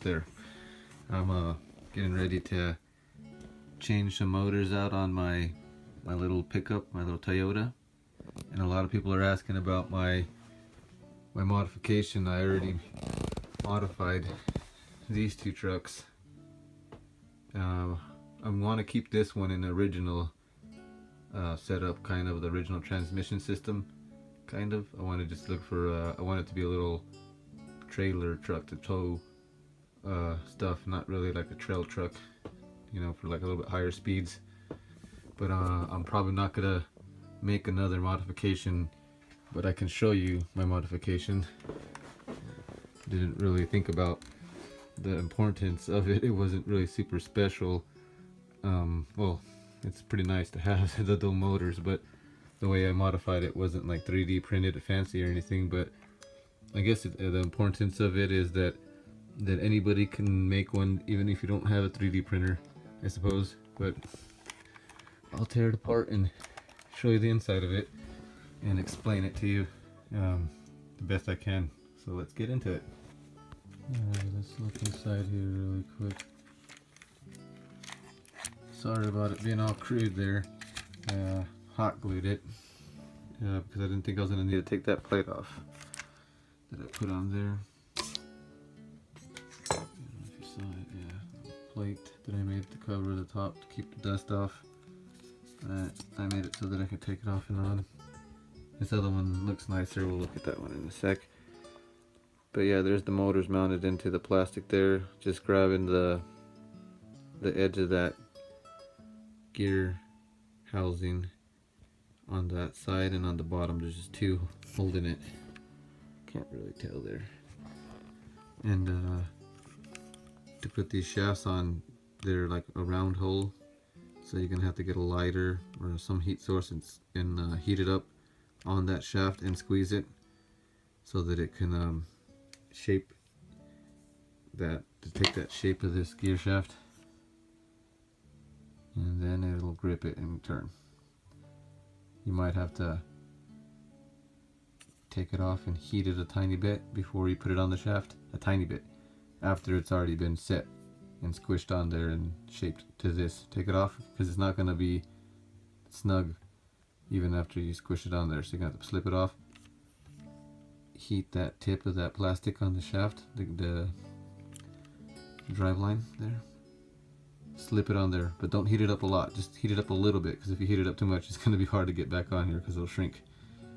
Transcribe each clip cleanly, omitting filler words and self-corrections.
out there. I'm getting ready to change some motors out on my little pickup, my little Toyota, and a lot of people are asking about my modification. I already modified these two trucks. I want to keep this one in the original setup, kind of the original transmission system, kind of. I want to just look for I want it to be a little trailer truck to tow stuff, not really like a trail truck, you know, for like a little bit higher speeds. But I'm probably not gonna make another modification, but I can show you my modification. Didn't really think about the importance of it. It wasn't really super special. Well, it's pretty nice to have the dual motors, but the way I modified it wasn't like 3D printed fancy or anything. But I guess the importance of it is that anybody can make one, even if you don't have a 3D printer, I suppose. But I'll tear it apart and show you the inside of it and explain it to you the best I can. So let's get into it. Alright, let's look inside here really quick. Sorry about it being all crude there. Hot glued it because I didn't think I was going to need to take that plate off that I put on there. I don't know if you saw it, yeah. Plate that I made to cover the top to keep the dust off. I made it so that I could take it off and on. This other one looks nicer. We'll look at that one in a sec. But yeah, there's the motors mounted into the plastic there. Just grabbing the edge of that gear housing on that side, and on the bottom there's just two holding it. Can't really tell there. And to put these shafts on, they're like a round hole, so you're gonna have to get a lighter or some heat source and heat it up on that shaft and squeeze it so that it can shape that, to take that shape of this gear shaft, and then it'll grip it and turn. You might have to take it off and heat it a tiny bit before you put it on the shaft, a tiny bit, after it's already been set and squished on there and shaped to this. Take it off because it's not going to be snug even after you squish it on there, so you're going to have to slip it off. Heat that tip of that plastic on the shaft, the drive line there. Slip it on there, but don't heat it up a lot. Just heat it up a little bit, because if you heat it up too much, it's going to be hard to get back on here because it'll shrink.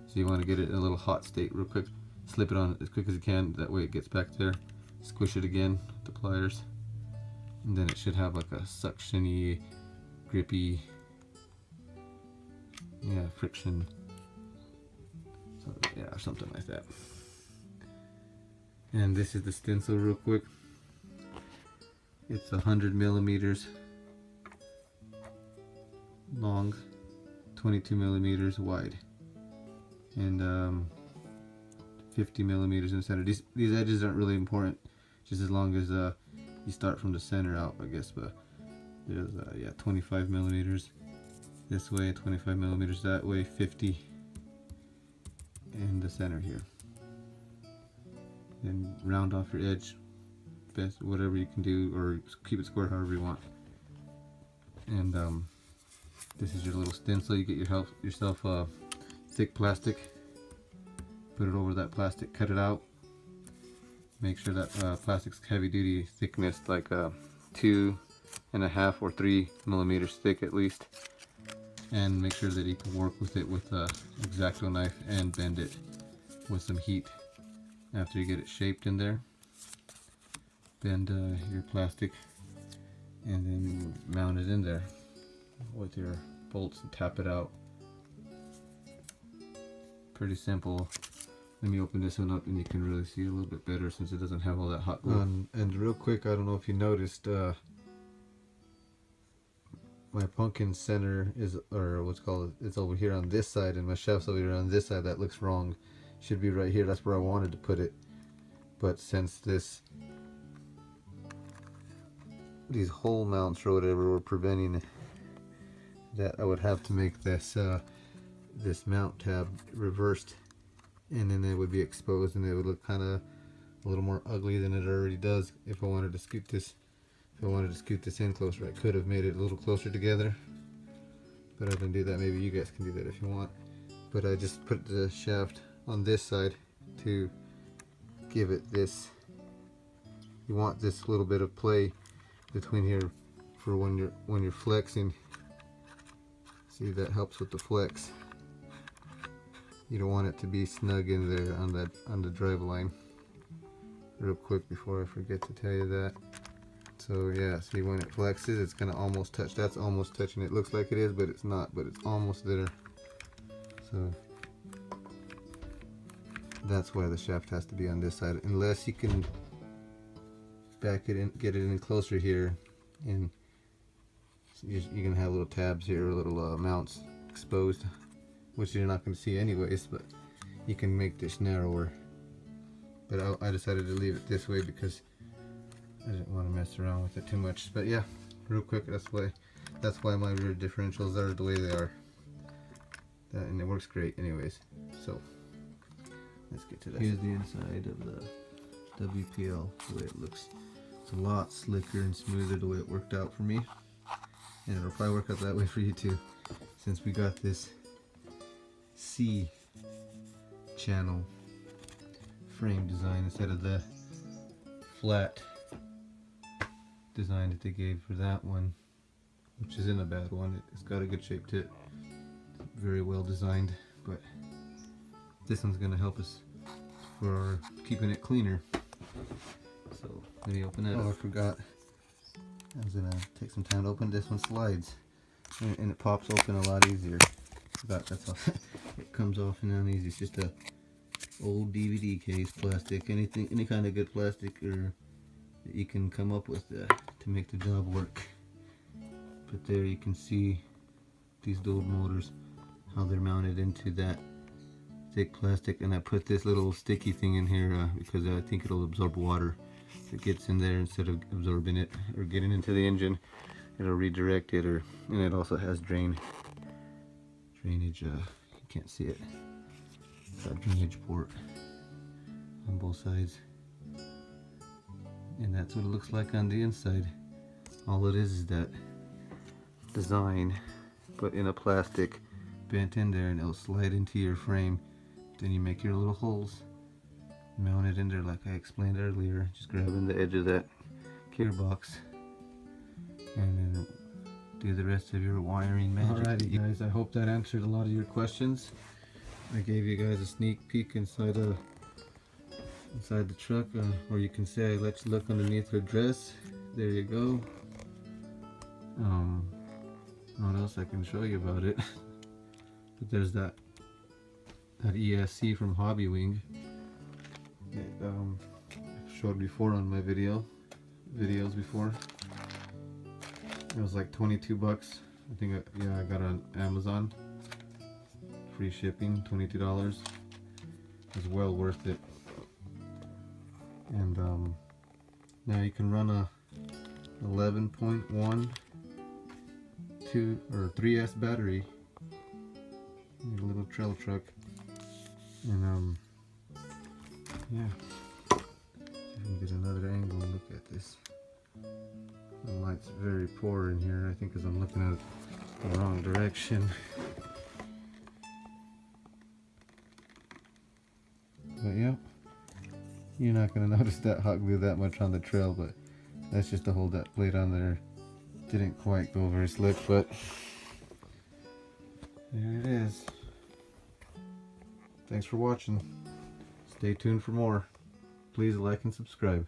So you want to get it in a little hot state real quick. Slip it on as quick as you can. That way it gets back there. Squish it again with the pliers, and then it should have like a suctiony, grippy, yeah, friction. So, yeah, or something like that. And this is the stencil real quick. It's 100 millimeters long, 22 millimeters wide, and 50 millimeters in the center. These edges aren't really important, just as long as you start from the center out, I guess. But there's yeah, 25 millimeters this way, 25 millimeters that way, 50 in the center here. Then round off your edge, best whatever you can do, or keep it square however you want. And this is your little stencil. You get yourself thick plastic, put it over that plastic, cut it out, make sure that plastic's heavy duty thickness, like 2.5 or 3 millimeters thick at least, and make sure that you can work with it with a X-Acto knife and bend it with some heat after you get it shaped in there. Bend your plastic and then mount it in there with your bolts and tap it out. Pretty simple. Let me open this one up and you can really see a little bit better since it doesn't have all that hot glue. And real quick, I don't know if you noticed, my pumpkin center is, or what's called, it's over here on this side, and my shaft's over here on this side. That looks wrong. Should be right here. That's where I wanted to put it, but since these hole mounts or whatever were preventing that, I would have to make this this mount tab reversed, and then it would be exposed and it would look kind of a little more ugly than it already does. If I wanted to scoot this, in closer, I could have made it a little closer together, but I didn't do that. Maybe you guys can do that if you want. But I just put the shaft on this side to give it this. You want this little bit of play between here for when you're flexing. See, that helps with the flex. You don't want it to be snug in there on the drive line. Real quick before I forget to tell you that. So yeah, see, when it flexes, it's gonna almost touch. That's almost touching. It looks like it is, but it's not. But it's almost there. So that's why the shaft has to be on this side, unless you can back it in, get it in closer here, and you're gonna have little tabs here, little mounts exposed, which you're not going to see anyways, but you can make this narrower. But I decided to leave it this way because I didn't want to mess around with it too much. But yeah, real quick, that's why my rear differentials are the way they are. And it works great anyways. So let's get to that. Here's the inside of the WPL, the way it looks. It's a lot slicker and smoother the way it worked out for me. And it'll probably work out that way for you too, since we got this C channel frame design instead of the flat design that they gave for that one, which isn't a bad one. It's got a good shape to it, very well designed, but this one's gonna help us for keeping it cleaner. So let me open that up. I forgot. I was gonna take some time to open. This one slides and it pops open a lot easier. That's all. It comes off and down easy. It's just a old DVD case, plastic, any kind of good plastic or that you can come up with to make the job work. But there you can see these dual motors, how they're mounted into that thick plastic, and I put this little sticky thing in here because I think it'll absorb water. If it gets in there, instead of absorbing it or getting into the engine, it'll redirect it, and it also has drainage. You can't see it. It's got a drainage port on both sides, and that's what it looks like on the inside. All it is that design put in a plastic, bent in there, and it'll slide into your frame. Then you make your little holes, mount it in there like I explained earlier, just grabbing the edge of that gearbox, and then do the rest of your wiring magic. Alrighty guys, I hope that answered a lot of your questions. I gave you guys a sneak peek inside the truck, or you can say I let you look underneath her dress. There you go. What else I can show you about it? But there's that ESC from Hobby Wing that I've showed before on my videos before. It was like 22 bucks. I think I got it on Amazon. Free shipping, $22. It's well worth it. And now you can run a 11.1 2 or 3S battery. Need a little trail truck. And yeah. If you can get another angle and look at this. The light's very poor in here, I think, because I'm looking at it the wrong direction. But yeah, you're not going to notice that hot glue that much on the trail, but that's just to hold that plate on there. Didn't quite go very slick, but there it is. Thanks for watching. Stay tuned for more. Please like and subscribe.